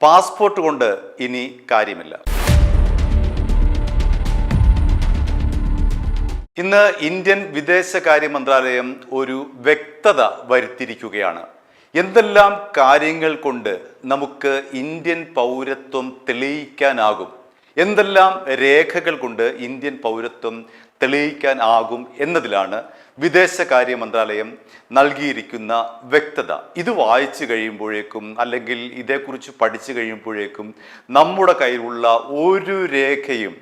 Passport കൊണ്ട് ഇനി കാര്യമില്ല. ഇന്ന് ഇന്ത്യൻ വിദേശകാര്യ മന്ത്രാലയം ഒരു വ്യക്തത വരുത്തിയിരിക്കുകയാണ്. എന്തെല്ലാം കാര്യങ്ങൾ കൊണ്ട് നമുക്ക് ഇന്ത്യൻ പൗരത്വം തെളിയിക്കാനാകും, എന്തെല്ലാം രേഖകൾ കൊണ്ട് ഇന്ത്യൻ പൗരത്വം തെളിയിക്കാനാകും എന്നതിലാണ് വിദേശകാര്യ മന്ത്രാലയം നൽകിയിരിക്കുന്ന വ്യക്തത. ഇത് വായിച്ചു കഴിയുമ്പോഴേക്കും അല്ലെങ്കിൽ ഇതേക്കുറിച്ച് പഠിച്ചു കഴിയുമ്പോഴേക്കും നമ്മുടെ കയ്യിലുള്ള ഒരു രേഖയും,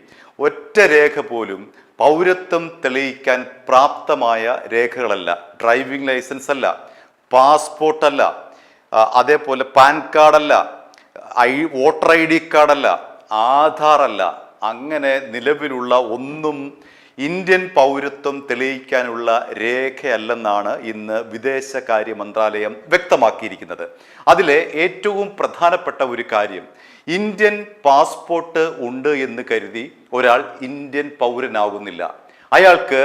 ഒറ്റ രേഖ പോലും പൗരത്വം തെളിയിക്കാൻ പ്രാപ്തമായ രേഖകളല്ല. ഡ്രൈവിംഗ് ലൈസൻസ് അല്ല, പാസ്പോർട്ടല്ല, അതേപോലെ പാൻ കാർഡല്ല, വോട്ടർ ഐ ഡി കാർഡല്ല, ആധാറല്ല, അങ്ങനെ നിലവിലുള്ള ഒന്നും ഇന്ത്യൻ പൗരത്വം തെളിയിക്കാനുള്ള രേഖയല്ലെന്നാണ് ഇന്ന് വിദേശകാര്യ മന്ത്രാലയം വ്യക്തമാക്കിയിരിക്കുന്നത്. അതിലെ ഏറ്റവും പ്രധാനപ്പെട്ട ഒരു കാര്യം, ഇന്ത്യൻ പാസ്പോർട്ട് ഉണ്ട് എന്ന് കരുതി ഒരാൾ ഇന്ത്യൻ പൗരനാകുന്നില്ല. അയാൾക്ക്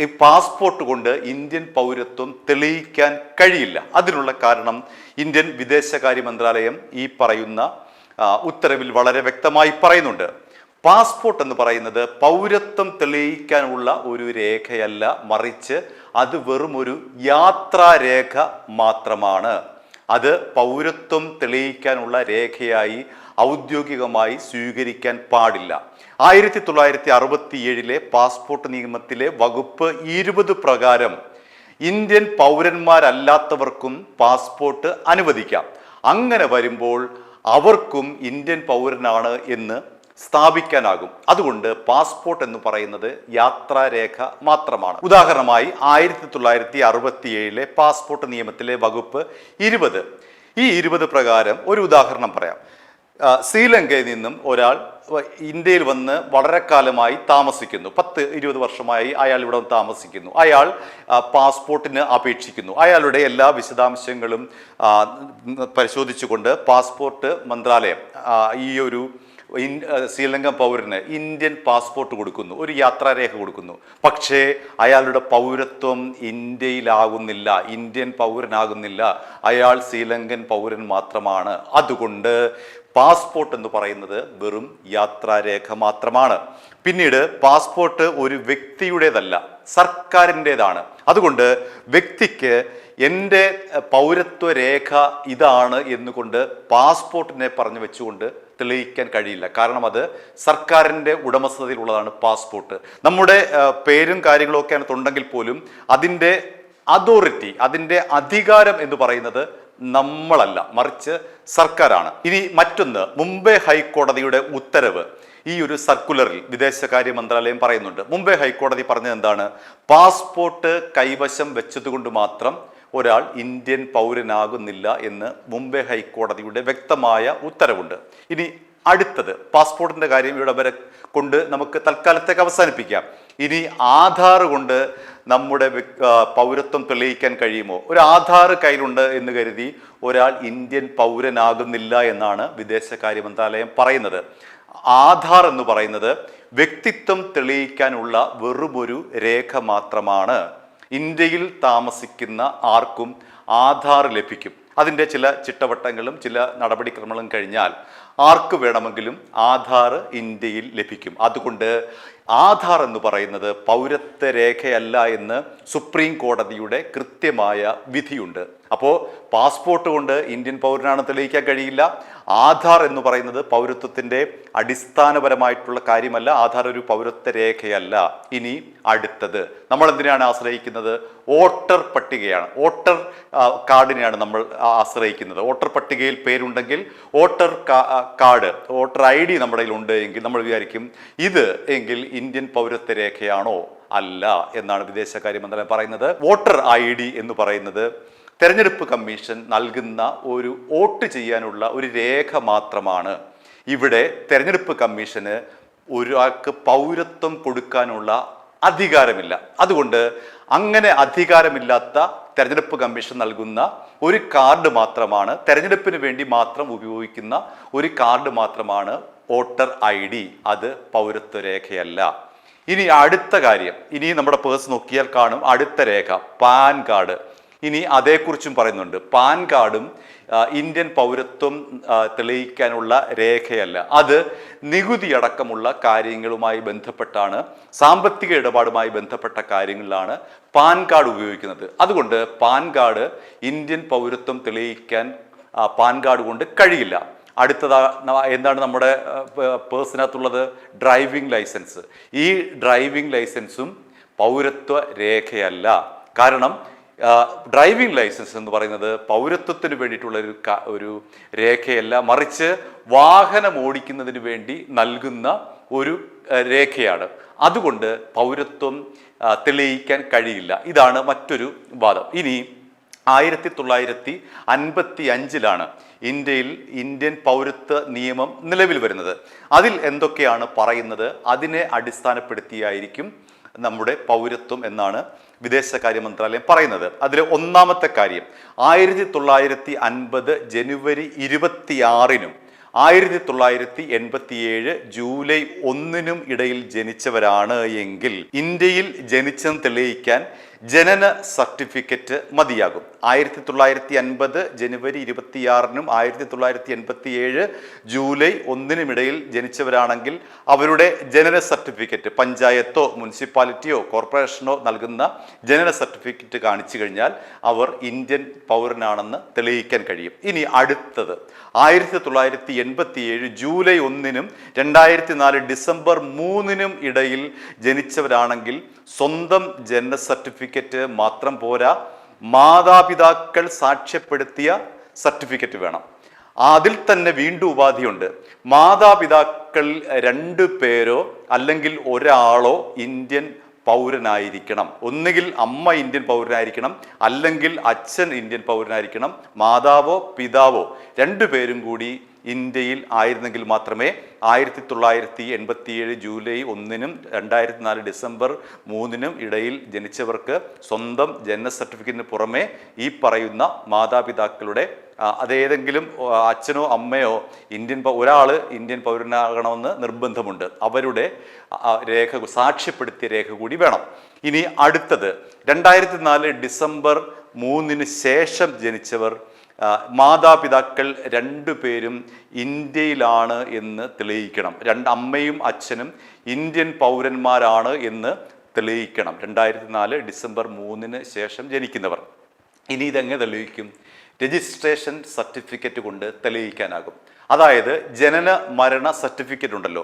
ഈ പാസ്പോർട്ട് കൊണ്ട് ഇന്ത്യൻ പൗരത്വം തെളിയിക്കാൻ കഴിയില്ല. അതിനുള്ള കാരണം ഇന്ത്യൻ വിദേശകാര്യ മന്ത്രാലയം ഈ പറയുന്ന ഉത്തരവിൽ വളരെ വ്യക്തമായി പറയുന്നുണ്ട്. പാസ്പോർട്ട് എന്ന് പറയുന്നത് പൗരത്വം തെളിയിക്കാനുള്ള ഒരു രേഖയല്ല, മറിച്ച് അത് വെറും ഒരു യാത്രാരേഖ മാത്രമാണ്. അത് പൗരത്വം തെളിയിക്കാനുള്ള രേഖയായി ഔദ്യോഗികമായി സ്വീകരിക്കാൻ പാടില്ല. 1967 പാസ്പോർട്ട് നിയമത്തിലെ വകുപ്പ് 20 പ്രകാരം ഇന്ത്യൻ പൗരന്മാരല്ലാത്തവർക്കും പാസ്പോർട്ട് അനുവദിക്കാം. അങ്ങനെ വരുമ്പോൾ അവർക്കും ഇന്ത്യൻ പൗരനാണ് എന്ന് സ്ഥാപിക്കാനാകും. അതുകൊണ്ട് പാസ്പോർട്ട് എന്ന് പറയുന്നത് യാത്രാരേഖ മാത്രമാണ്. ഉദാഹരണമായി 1967 പാസ്പോർട്ട് നിയമത്തിലെ വകുപ്പ് 20, ഈ 20 പ്രകാരം ഒരു ഉദാഹരണം പറയാം. ശ്രീലങ്കയിൽ നിന്നും ഒരാൾ ഇന്ത്യയിൽ വന്ന് വളരെ കാലമായി താമസിക്കുന്നു, 10-20 വർഷമായി അയാൾ ഇവിടെ താമസിക്കുന്നു. അയാൾ പാസ്പോർട്ടിന് അപേക്ഷിക്കുന്നു. അയാളുടെ എല്ലാ വിശദാംശങ്ങളും പരിശോധിച്ചുകൊണ്ട് പാസ്പോർട്ട് മന്ത്രാലയം ഈ ഒരു ശ്രീലങ്കൻ പൗരന് ഇന്ത്യൻ പാസ്പോർട്ട് കൊടുക്കുന്നു, ഒരു യാത്രാരേഖ കൊടുക്കുന്നു. പക്ഷേ അയാളുടെ പൗരത്വം ഇന്ത്യയിലാകുന്നില്ല, ഇന്ത്യൻ പൗരനാകുന്നില്ല, അയാൾ ശ്രീലങ്കൻ പൗരൻ മാത്രമാണ്. അതുകൊണ്ട് പാസ്പോർട്ട് എന്ന് പറയുന്നത് വെറും യാത്രാരേഖ മാത്രമാണ്. പിന്നീട് പാസ്പോർട്ട് ഒരു വ്യക്തിയുടേതല്ല, സർക്കാരിൻ്റെതാണ്. അതുകൊണ്ട് വ്യക്തിക്ക് എൻ്റെ പൗരത്വ രേഖ ഇതാണ് എന്നുകൊണ്ട് പാസ്പോർട്ടിനെ പറഞ്ഞു വെച്ചുകൊണ്ട് തെളിയിക്കാൻ കഴിയില്ല. കാരണം അത് സർക്കാരിൻ്റെ ഉടമസ്ഥതയിലുള്ളതാണ് പാസ്പോർട്ട്. നമ്മുടെ പേരും കാര്യങ്ങളും ഒക്കെ അതിനകത്തുണ്ടെങ്കിൽ പോലും അതിൻ്റെ അതോറിറ്റി, അതിൻ്റെ അധികാരം എന്ന് പറയുന്നത് നമ്മളല്ല, മറിച്ച് സർക്കാരാണ്. ഇനി മറ്റൊന്ന്, മുംബൈ ഹൈക്കോടതിയുടെ ഉത്തരവ് ഈ ഒരു സർക്കുലറിൽ വിദേശകാര്യ മന്ത്രാലയം പറയുന്നുണ്ട്. മുംബൈ ഹൈക്കോടതി പറഞ്ഞത് എന്താണ്? പാസ്പോർട്ട് കൈവശം വെച്ചതുകൊണ്ട് മാത്രം ഒരാൾ ഇന്ത്യൻ പൗരനാകുന്നില്ല എന്ന് മുംബൈ ഹൈക്കോടതിയുടെ വ്യക്തമായ ഉത്തരവുണ്ട്. ഇനി അടുത്തത്, പാസ്പോർട്ടിന്റെ കാര്യം ഇവിടെ വരെ കൊണ്ട് നമുക്ക് തൽക്കാലത്തേക്ക് അവസാനിപ്പിക്കാം. ഇനി ആധാർ കൊണ്ട് നമ്മുടെ പൗരത്വം തെളിയിക്കാൻ കഴിയുമോ? ഒരു ആധാർ കയ്യിലുണ്ട് എന്ന് കരുതി ഒരാൾ ഇന്ത്യൻ പൗരനാകുന്നില്ല എന്നാണ് വിദേശകാര്യ മന്ത്രാലയം പറയുന്നത്. ആധാർ എന്ന് പറയുന്നത് വ്യക്തിത്വം തെളിയിക്കാനുള്ള വെറുമൊരു രേഖ മാത്രമാണ്. ഇന്ത്യയിൽ താമസിക്കുന്ന ആർക്കും ആധാർ ലഭിക്കും. അതിൻ്റെ ചില ചിട്ടവട്ടങ്ങളും ചില നടപടിക്രമങ്ങളും കഴിഞ്ഞാൽ ആർക്ക് വേണമെങ്കിലും ആധാർ ഇന്ത്യയിൽ ലഭിക്കും. അതുകൊണ്ട് ആധാർ എന്ന് പറയുന്നത് പൗരത്വ രേഖയല്ല എന്ന് സുപ്രീം കോടതിയുടെ കൃത്യമായ വിധിയുണ്ട്. അപ്പോൾ പാസ്പോർട്ട് കൊണ്ട് ഇന്ത്യൻ പൗരനാണ് തെളിയിക്കാൻ കഴിയില്ല. ആധാർ എന്ന് പറയുന്നത് പൗരത്വത്തിൻ്റെ അടിസ്ഥാനപരമായിട്ടുള്ള കാര്യമല്ല. ആധാർ ഒരു പൗരത്വ രേഖയല്ല. ഇനി അടുത്തത്, നമ്മൾ എന്തിനാണ് ആശ്രയിക്കുന്നത്? വോട്ടർ പട്ടികയാണ്, വോട്ടർ കാർഡിനെയാണ് നമ്മൾ ആശ്രയിക്കുന്നത്. വോട്ടർ പട്ടികയിൽ പേരുണ്ടെങ്കിൽ voter card, voter I D നമ്മുടെ കയ്യിലുണ്ട് എങ്കിൽ നമ്മൾ വിചാരിക്കും ഇത് എങ്കിൽ ഇന്ത്യൻ പൗരത്വ രേഖയാണോ? അല്ല എന്നാണ് വിദേശകാര്യ മന്ത്രാലയം പറയുന്നത്. വോട്ടർ ഐ ഡി എന്ന് പറയുന്നത് തെരഞ്ഞെടുപ്പ് കമ്മീഷൻ നൽകുന്ന ഒരു വോട്ട് ചെയ്യാനുള്ള ഒരു രേഖ മാത്രമാണ്. ഇവിടെ തെരഞ്ഞെടുപ്പ് കമ്മീഷന് ഒരാൾക്ക് പൗരത്വം കൊടുക്കാനുള്ള അധികാരമില്ല. അതുകൊണ്ട് അങ്ങനെ അധികാരമില്ലാത്ത തെരഞ്ഞെടുപ്പ് കമ്മീഷൻ നൽകുന്ന ഒരു കാർഡ് മാത്രമാണ്, തെരഞ്ഞെടുപ്പിന് വേണ്ടി മാത്രം ഉപയോഗിക്കുന്ന ഒരു കാർഡ് മാത്രമാണ് വോട്ടർ ഐ ഡി. അത് പൗരത്വ രേഖയല്ല. ഇനി അടുത്ത കാര്യം, ഇനി നമ്മുടെ പേഴ്സ് നോക്കിയാൽ കാണും അടുത്ത രേഖ, പാൻ കാർഡ്. ഇനി അതേക്കുറിച്ചും പറയുന്നുണ്ട്. പാൻ കാർഡും ഇന്ത്യൻ പൗരത്വം തെളിയിക്കാനുള്ള രേഖയല്ല, അത് നികുതി അടക്കമുള്ള കാര്യങ്ങളുമായി ബന്ധപ്പെട്ടാണ്, സാമ്പത്തിക ഇടപാടുമായി ബന്ധപ്പെട്ട കാര്യങ്ങളിലാണ് പാൻ കാർഡ് ഉപയോഗിക്കുന്നത്. അതുകൊണ്ട് പാൻ കാർഡ് ഇന്ത്യൻ പൗരത്വം തെളിയിക്കാൻ പാൻ കാർഡ് കൊണ്ട് കഴിയില്ല. അടുത്തതാ എന്താണ് നമ്മുടെ പേഴ്സിനകത്തുള്ളത്? Driving licence. ഈ ഡ്രൈവിംഗ് ലൈസൻസും പൗരത്വ രേഖയല്ല. കാരണം ഡ്രൈവിംഗ് ലൈസൻസ് എന്ന് പറയുന്നത് പൗരത്വത്തിന് വേണ്ടിയിട്ടുള്ള ഒരു രേഖയല്ല, മറിച്ച് വാഹനം ഓടിക്കുന്നതിന് വേണ്ടി നൽകുന്ന ഒരു രേഖയാണ്. അതുകൊണ്ട് പൗരത്വം തെളിയിക്കാൻ കഴിയില്ല. ഇതാണ് മറ്റൊരു വാദം. ഇനി 1955 ഇന്ത്യയിൽ ഇന്ത്യൻ പൗരത്വ നിയമം നിലവിൽ വരുന്നത്. അതിൽ എന്തൊക്കെയാണ് പറയുന്നത്, അതിനെ അടിസ്ഥാനപ്പെടുത്തിയായിരിക്കും നമ്മുടെ പൗരത്വം എന്നാണ് വിദേശകാര്യ മന്ത്രാലയം പറയുന്നത്. അതിൽ ഒന്നാമത്തെ കാര്യം, 1950 ജനുവരി 26-നും 1987 ജൂലൈ 1-നും ഇടയിൽ ജനിച്ചവരാണ് എങ്കിൽ ഇന്ത്യയിൽ ജനിച്ചെന്ന് തെളിയിക്കാൻ ജനന സർട്ടിഫിക്കറ്റ് മതിയാകും. 1950 ജനുവരി 26-നും 1987 ജൂലൈ 1-നും ഇടയിൽ ജനിച്ചവരാണെങ്കിൽ അവരുടെ ജനന സർട്ടിഫിക്കറ്റ് പഞ്ചായത്തോ മുനിസിപ്പാലിറ്റിയോ കോർപ്പറേഷനോ നൽകുന്ന ജനന സർട്ടിഫിക്കറ്റ് കാണിച്ചു കഴിഞ്ഞാൽ അവർ ഇന്ത്യൻ പൗരനാണെന്ന് തെളിയിക്കാൻ കഴിയും. ഇനി അടുത്തത്, 1987 ജൂലൈ 1-നും 2004 ഡിസംബർ 3-നും ഇടയിൽ ജനിച്ചവരാണെങ്കിൽ സ്വന്തം ജനന സർട്ടിഫിക്കറ്റ് മാത്രം പോരാ, മാതാപിതാക്കൾ സാക്ഷ്യപ്പെടുത്തിയ സർട്ടിഫിക്കറ്റ് വേണം. അതിൽ തന്നെ വീണ്ടും ഉപാധിയുണ്ട്. മാതാപിതാക്കൾ 2 പേരോ അല്ലെങ്കിൽ ഒരാളോ ഇന്ത്യൻ പൗരനായിരിക്കണം. ഒന്നുകിൽ അമ്മ ഇന്ത്യൻ പൗരനായിരിക്കണം, അല്ലെങ്കിൽ അച്ഛൻ ഇന്ത്യൻ പൗരനായിരിക്കണം. മാതാവോ പിതാവോ 2 പേരും കൂടി ഇന്ത്യയിൽ ആയിരുന്നെങ്കിൽ മാത്രമേ 1987 ജൂലൈ 1-നും 2004 ഡിസംബർ 3-നും ഇടയിൽ ജനിച്ചവർക്ക് സ്വന്തം ജനന സർട്ടിഫിക്കറ്റിന് പുറമെ ഈ പറയുന്ന മാതാപിതാക്കളുടെ അതേതെങ്കിലും അച്ഛനോ അമ്മയോ ഒരാൾ ഇന്ത്യൻ പൗരനാകണമെന്ന് നിർബന്ധമുണ്ട്. അവരുടെ രേഖ, സാക്ഷ്യപ്പെടുത്തിയ രേഖ കൂടി വേണം. ഇനി അടുത്തത്, 2004 ഡിസംബർ 3-ന് ശേഷം ജനിച്ചവർ മാതാപിതാക്കൾ 2 പേരും ഇന്ത്യയിലാണ് എന്ന് തെളിയിക്കണം. അമ്മയും അച്ഛനും ഇന്ത്യൻ പൗരന്മാരാണ് എന്ന് തെളിയിക്കണം. 2004 ഡിസംബർ 3-ന് ശേഷം ജനിക്കുന്നവർ. ഇനി ഇതെങ്ങനെ തെളിയിക്കും? രജിസ്ട്രേഷൻ സർട്ടിഫിക്കറ്റ് കൊണ്ട് തെളിയിക്കാനാകും. അതായത് ജനന മരണ സർട്ടിഫിക്കറ്റ് ഉണ്ടല്ലോ,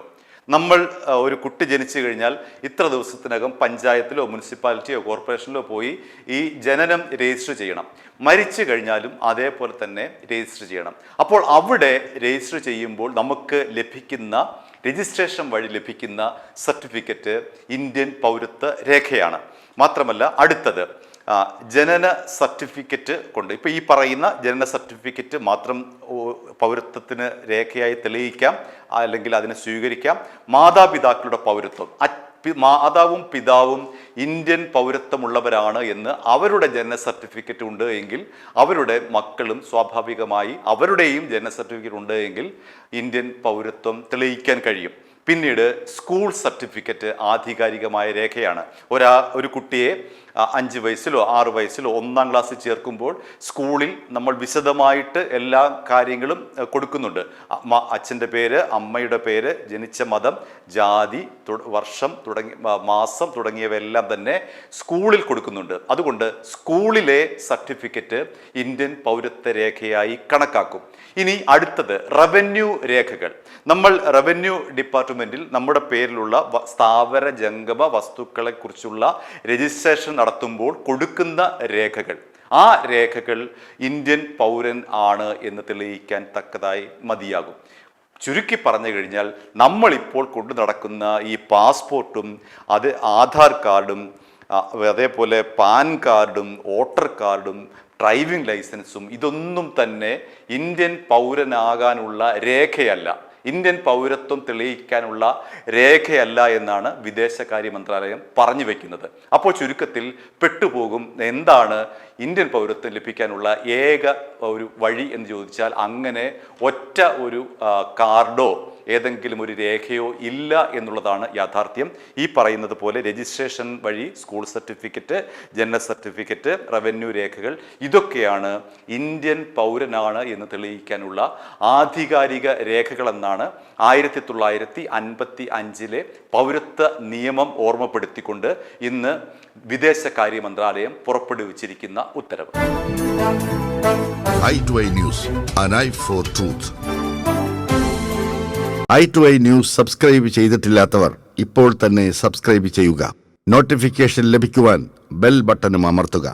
നമ്മൾ ഒരു കുട്ടി ജനിച്ചു കഴിഞ്ഞാൽ ഇത്ര ദിവസത്തിനകം പഞ്ചായത്തിലോ മുനിസിപ്പാലിറ്റിയോ കോർപ്പറേഷനിലോ പോയി ഈ ജനനം രജിസ്റ്റർ ചെയ്യണം. മരിച്ചു കഴിഞ്ഞാലും അതേപോലെ തന്നെ രജിസ്റ്റർ ചെയ്യണം. അപ്പോൾ അവിടെ രജിസ്റ്റർ ചെയ്യുമ്പോൾ നമുക്ക് ലഭിക്കുന്ന രജിസ്ട്രേഷൻ വഴി ലഭിക്കുന്ന സർട്ടിഫിക്കറ്റ് ഇന്ത്യൻ പൗരത്വ രേഖയാണ്. മാത്രമല്ല അടുത്തത് ജനന സർട്ടിഫിക്കറ്റ് കൊണ്ട്, ഇപ്പോൾ ഈ പറയുന്ന ജനന സർട്ടിഫിക്കറ്റ് മാത്രം പൗരത്വത്തിന് രേഖയായി തെളിയിക്കാം, അല്ലെങ്കിൽ അതിനെ സ്വീകരിക്കാം. മാതാപിതാക്കളുടെ പൗരത്വം, മാതാവും പിതാവും ഇന്ത്യൻ പൗരത്വമുള്ളവരാണ് എന്ന് അവരുടെ ജനന സർട്ടിഫിക്കറ്റ് ഉണ്ട് എങ്കിൽ അവരുടെ മക്കളും സ്വാഭാവികമായി അവരുടെയും ജനന സർട്ടിഫിക്കറ്റ് ഉണ്ട് എങ്കിൽ ഇന്ത്യൻ പൗരത്വം തെളിയിക്കാൻ കഴിയും. പിന്നീട് സ്കൂൾ സർട്ടിഫിക്കറ്റ് ആധികാരികമായ രേഖയാണ്. ഒരു കുട്ടിയെ 5 വയസ്സിലോ 6 വയസ്സിലോ 1-ാം ക്ലാസ്സിൽ ചേർക്കുമ്പോൾ സ്കൂളിൽ നമ്മൾ വിശദമായിട്ട് എല്ലാ കാര്യങ്ങളും കൊടുക്കുന്നുണ്ട്. അച്ഛൻ്റെ പേര്, അമ്മയുടെ പേര്, ജനിച്ച മതം, ജാതി, വർഷം മാസം തുടങ്ങിയവയെല്ലാം തന്നെ സ്കൂളിൽ കൊടുക്കുന്നുണ്ട്. അതുകൊണ്ട് സ്കൂളിലെ സർട്ടിഫിക്കറ്റ് ഇന്ത്യൻ പൗരത്വ രേഖയായി കണക്കാക്കും. ഇനി അടുത്തത് റവന്യൂ രേഖകൾ. നമ്മൾ റവന്യൂ ഡിപ്പാർട്ട്മെന്റിൽ നമ്മുടെ പേരിലുള്ള സ്ഥാവര ജംഗമ വസ്തുക്കളെ കുറിച്ചുള്ള രജിസ്ട്രേഷൻ നടത്തുമ്പോൾ കൊടുക്കുന്ന രേഖകൾ, ആ രേഖകൾ ഇന്ത്യൻ പൗരൻ ആണ് എന്ന് തെളിയിക്കാൻ തക്കതായി മതിയാകും. ചുരുക്കി പറഞ്ഞു കഴിഞ്ഞാൽ നമ്മളിപ്പോൾ കൊണ്ടു നടക്കുന്ന ഈ പാസ്പോർട്ടും അത് ആധാർ കാർഡും അതേപോലെ പാൻ കാർഡും വോട്ടർ കാർഡും ഡ്രൈവിംഗ് ലൈസൻസും ഇതൊന്നും തന്നെ ഇന്ത്യൻ പൗരനാകാനുള്ള രേഖയല്ല, ഇന്ത്യൻ പൗരത്വം തെളിയിക്കാനുള്ള രേഖയല്ല എന്നാണ് വിദേശകാര്യ മന്ത്രാലയം പറഞ്ഞു വയ്ക്കുന്നത്. അപ്പോൾ ചുരുക്കത്തിൽ പെട്ടുപോകും, എന്താണ് ഇന്ത്യൻ പൗരത്വം ലഭിക്കാനുള്ള ഏക ഒരു വഴി എന്ന് ചോദിച്ചാൽ അങ്ങനെ ഒറ്റ ഒരു കാർഡോ ഏതെങ്കിലും ഒരു രേഖയോ ഇല്ല എന്നുള്ളതാണ് യാഥാർത്ഥ്യം. ഈ പറയുന്നത് പോലെ രജിസ്ട്രേഷൻ വഴി സ്കൂൾ സർട്ടിഫിക്കറ്റ്, ജനന സർട്ടിഫിക്കറ്റ്, റവന്യൂ രേഖകൾ, ഇതൊക്കെയാണ് ഇന്ത്യൻ പൗരനാണ് എന്ന് തെളിയിക്കാനുള്ള ആധികാരിക രേഖകളെന്നാണ് 1955 പൗരത്വ നിയമം ഓർമ്മപ്പെടുത്തിക്കൊണ്ട് ഇന്ന് വിദേശകാര്യ മന്ത്രാലയം പുറപ്പെടുവിച്ചിരിക്കുന്ന ഉത്തരവ്. i2i News, an eye for truth. i2i News subscribe ചെയ്തിട്ടില്ലാത്തവർ ഇപ്പോൾ തന്നെ സബ്സ്ക്രൈബ് ചെയ്യുക. നോട്ടിഫിക്കേഷൻ ലഭിക്കുവാൻ ബെൽ ബട്ടണും അമർത്തുക.